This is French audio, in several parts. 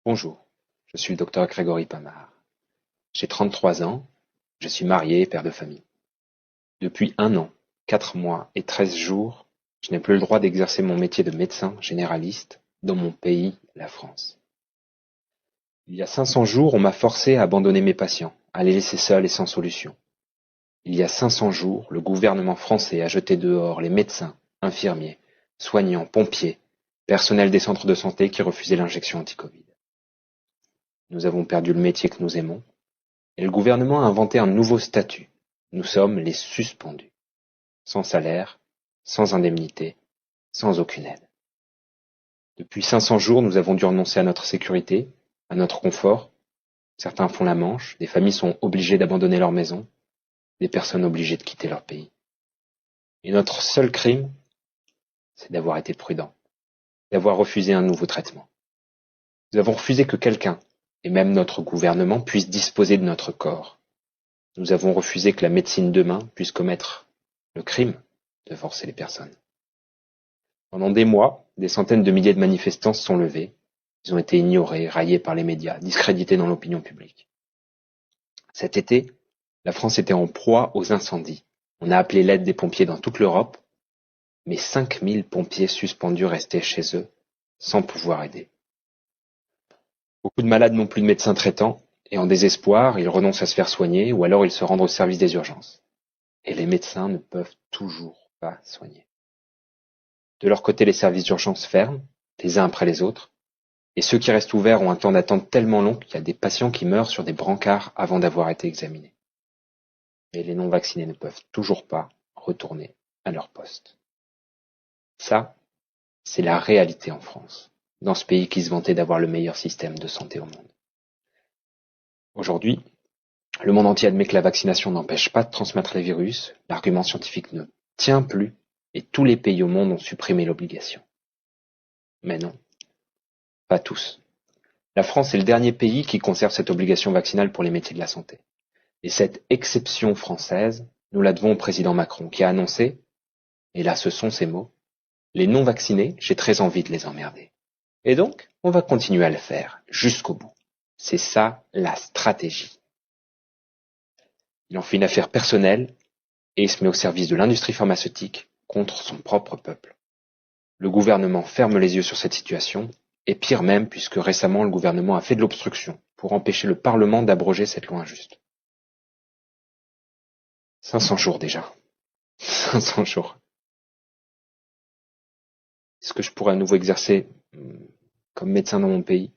Bonjour, je suis le docteur Grégory Pamard. J'ai 33 ans, je suis marié et père de famille. Depuis 1 an, 4 mois et 13 jours, je n'ai plus le droit d'exercer mon métier de médecin généraliste dans mon pays, la France. Il y a 500 jours, on m'a forcé à abandonner mes patients, à les laisser seuls et sans solution. Il y a 500 jours, le gouvernement français a jeté dehors les médecins, infirmiers, soignants, pompiers, personnel des centres de santé qui refusaient l'injection anti-Covid. Nous avons perdu le métier que nous aimons, et le gouvernement a inventé un nouveau statut. Nous sommes les suspendus. Sans salaire, sans indemnité, sans aucune aide. Depuis 500 jours, nous avons dû renoncer à notre sécurité, à notre confort. Certains font la manche, des familles sont obligées d'abandonner leur maison, des personnes obligées de quitter leur pays. Et notre seul crime, c'est d'avoir été prudent, d'avoir refusé un nouveau traitement. Nous avons refusé que quelqu'un, et même notre gouvernement, puisse disposer de notre corps. Nous avons refusé que la médecine demain puisse commettre le crime de forcer les personnes. Pendant des mois, des centaines de milliers de manifestants se sont levés. Ils ont été ignorés, raillés par les médias, discrédités dans l'opinion publique. Cet été, la France était en proie aux incendies. On a appelé l'aide des pompiers dans toute l'Europe, mais 5000 pompiers suspendus restaient chez eux, sans pouvoir aider. Beaucoup de malades n'ont plus de médecins traitants, et en désespoir, ils renoncent à se faire soigner, ou alors ils se rendent au service des urgences. Et les médecins ne peuvent toujours pas soigner. De leur côté, les services d'urgence ferment, les uns après les autres, et ceux qui restent ouverts ont un temps d'attente tellement long qu'il y a des patients qui meurent sur des brancards avant d'avoir été examinés. Et les non-vaccinés ne peuvent toujours pas retourner à leur poste. Ça, c'est la réalité en France, dans ce pays qui se vantait d'avoir le meilleur système de santé au monde. Aujourd'hui, le monde entier admet que la vaccination n'empêche pas de transmettre les virus, l'argument scientifique ne tient plus, et tous les pays au monde ont supprimé l'obligation. Mais non, pas tous. La France est le dernier pays qui conserve cette obligation vaccinale pour les métiers de la santé. Et cette exception française, nous la devons au président Macron, qui a annoncé, et là ce sont ses mots, « Les non-vaccinés, j'ai très envie de les emmerder. » Et donc, on va continuer à le faire, jusqu'au bout. C'est ça, la stratégie. Il en fait une affaire personnelle, et il se met au service de l'industrie pharmaceutique contre son propre peuple. Le gouvernement ferme les yeux sur cette situation, et pire même, puisque récemment le gouvernement a fait de l'obstruction pour empêcher le Parlement d'abroger cette loi injuste. 500 jours déjà. 500 jours. Est-ce que je pourrais à nouveau exercer comme médecin dans mon pays?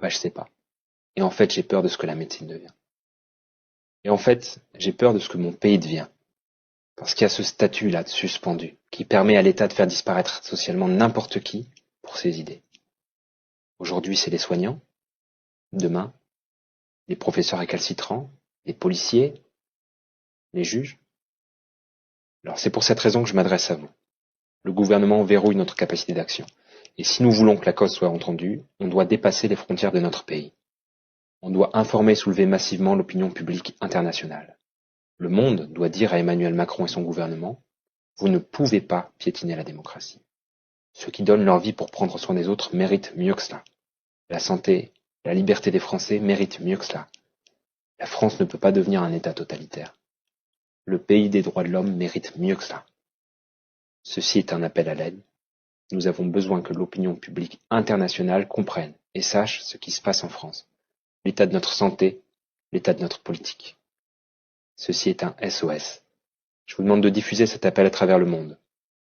Je sais pas. Et en fait, j'ai peur de ce que la médecine devient. Et en fait, j'ai peur de ce que mon pays devient. Parce qu'il y a ce statut-là de suspendu, qui permet à l'État de faire disparaître socialement n'importe qui pour ses idées. Aujourd'hui, c'est les soignants. Demain, les professeurs récalcitrants, les policiers, les juges. Alors c'est pour cette raison que je m'adresse à vous. Le gouvernement verrouille notre capacité d'action. Et si nous voulons que la cause soit entendue, on doit dépasser les frontières de notre pays. On doit informer et soulever massivement l'opinion publique internationale. Le monde doit dire à Emmanuel Macron et son gouvernement, vous ne pouvez pas piétiner la démocratie. Ceux qui donnent leur vie pour prendre soin des autres méritent mieux que cela. La santé, la liberté des Français méritent mieux que cela. La France ne peut pas devenir un État totalitaire. Le pays des droits de l'homme mérite mieux que cela. Ceci est un appel à l'aide. Nous avons besoin que l'opinion publique internationale comprenne et sache ce qui se passe en France, l'état de notre santé, l'état de notre politique. Ceci est un SOS. Je vous demande de diffuser cet appel à travers le monde,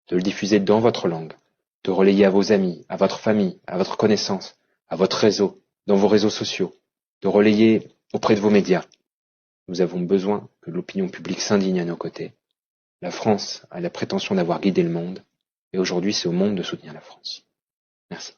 de le diffuser dans votre langue, de relayer à vos amis, à votre famille, à votre connaissance, à votre réseau, dans vos réseaux sociaux, de relayer auprès de vos médias. Nous avons besoin que l'opinion publique s'indigne à nos côtés. La France a la prétention d'avoir guidé le monde, et aujourd'hui c'est au monde de soutenir la France. Merci.